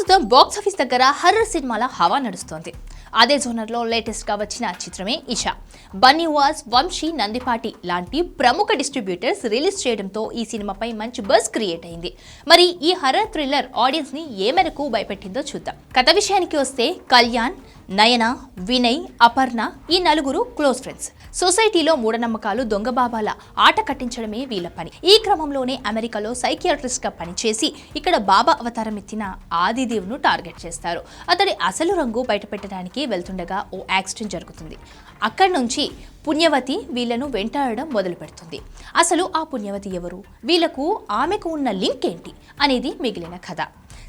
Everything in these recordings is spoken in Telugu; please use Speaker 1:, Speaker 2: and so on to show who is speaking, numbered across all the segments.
Speaker 1: ప్రస్తుతం బాక్సాఫీస్ దగ్గర హర్రర్ సినిమాల హవా నడుస్తోంది. అదే జోనర్లో లేటెస్ట్గా వచ్చిన చిత్రమే ఇషా. బన్నీవాస్, వంశీ, నందిపాటి లాంటి ప్రముఖ డిస్ట్రిబ్యూటర్స్ రిలీజ్ చేయడంతో ఈ సినిమాపై మంచి బజ్ క్రియేట్ అయింది. మరి ఈ హర్రర్ థ్రిల్లర్ ఆడియన్స్ ని ఏ మేరకు భయపెట్టిందో చూద్దాం. కథ విషయానికి వస్తే కళ్యాణ్, నయన, వినయ్, అపర్ణ ఈ నలుగురు క్లోజ్ ఫ్రెండ్స్. సొసైటీలో మూఢనమ్మకాలు, దొంగబాబాల ఆట కట్టించడమే వీళ్ళ పని. ఈ క్రమంలోనే అమెరికాలో సైకియాట్రిస్ట్ గా పనిచేసి ఇక్కడ బాబా అవతారం ఎత్తిన ఆదిదేవ్ను టార్గెట్ చేస్తారు. అతడి అసలు రంగు బయటపెట్టడానికి వెళ్తుండగా ఓ యాక్సిడెంట్ జరుగుతుంది. అక్కడి నుంచి పుణ్యవతి వీళ్లను వెంటాడడం మొదలు పెడుతుంది. అసలు ఆ పుణ్యవతి ఎవరు, వీళ్లకు ఆమెకు ఉన్న లింక్ ఏంటి అనేది మిగిలిన కథ.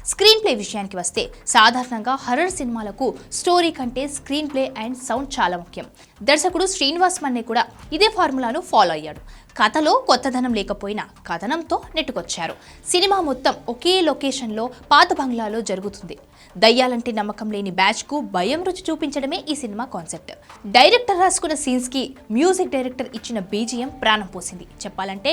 Speaker 1: స్క్రీన్ ప్లే విషయానికి వస్తే సాధారణంగా హర్రర్ సినిమాలకు స్టోరీ కంటే స్క్రీన్ ప్లే అండ్ సౌండ్ చాలా ముఖ్యం. దర్శకుడు శ్రీనివాస్ మన్నే కూడా ఇదే ఫార్ములాను ఫాలో అయ్యాడు. కథలో కొత్తదనం లేకపోయినా కథనంతో నెట్టుకొచ్చారు. సినిమా మొత్తం ఒకే లొకేషన్లో పాత బంగ్లాలో జరుగుతుంది. దయ్యాలంటే నమ్మకం లేని బ్యాచ్కు భయం రుచి చూపించడమే ఈ సినిమా కాన్సెప్ట్. డైరెక్టర్ రాసుకున్న సీన్స్కి మ్యూజిక్ డైరెక్టర్ ఇచ్చిన బీజిఎం ప్రాణం పోసింది. చెప్పాలంటే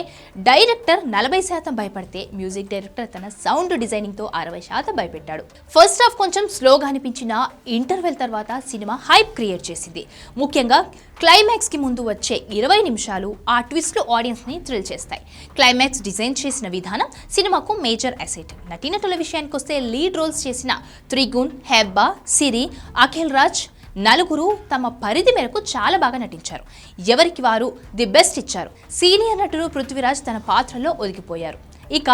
Speaker 1: డైరెక్టర్ 40% భయపడితే మ్యూజిక్ డైరెక్టర్ తన సౌండ్ డిజైనింగ్తో 60% భయపెట్టాడు. ఫస్ట్ హాఫ్ కొంచెం స్లోగా అనిపించిన ఇంటర్వెల్ తర్వాత సినిమా హైప్ క్రియేట్ చేసింది. ముఖ్యంగా క్లైమాక్స్కి ముందు వచ్చే 20 నిమిషాలు ఆ ట్విస్ట్లు ఆడియన్స్ని థ్రిల్ చేస్తాయి. క్లైమాక్స్ డిజైన్ చేసిన విధానం సినిమాకు మేజర్ అసెట్. నటీనటుల విషయానికి వస్తే లీడ్ రోల్స్ చేసిన త్రిగుణ్, హెబ్బా, సిరి, అఖిల్ రాజ్ నలుగురు తమ పరిధి మేరకు చాలా బాగా నటించారు. ఎవరికి వారు ది బెస్ట్ ఇచ్చారు. సీనియర్ నటుడు పృథ్వీరాజ్ తన పాత్రలో ఒదిగిపోయారు. ఇక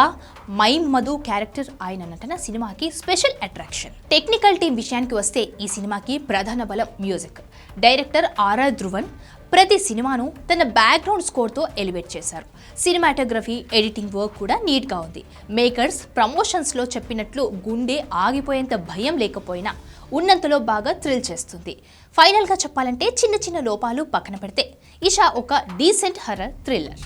Speaker 1: మైమ్ మధు క్యారెక్టర్ ఆయన నటన సినిమాకి స్పెషల్ అట్రాక్షన్. టెక్నికల్ టీం విషయానికి వస్తే ఈ సినిమాకి ప్రధాన బలం మ్యూజిక్. డైరెక్టర్ ఆర్ఆర్ ధ్రువన్ ప్రతి సినిమాను తన బ్యాక్గ్రౌండ్ స్కోర్తో ఎలివేట్ చేశారు. సినిమాటోగ్రఫీ, ఎడిటింగ్ వర్క్ కూడా నీట్గా ఉంది. మేకర్స్ ప్రమోషన్స్లో చెప్పినట్లు గుండె ఆగిపోయేంత భయం లేకపోయినా ఉన్నంతలో బాగా థ్రిల్ చేస్తుంది. ఫైనల్గా చెప్పాలంటే చిన్న చిన్న లోపాలు పక్కన పెడితే ఇషా ఒక డీసెంట్ హర్రర్ థ్రిల్లర్.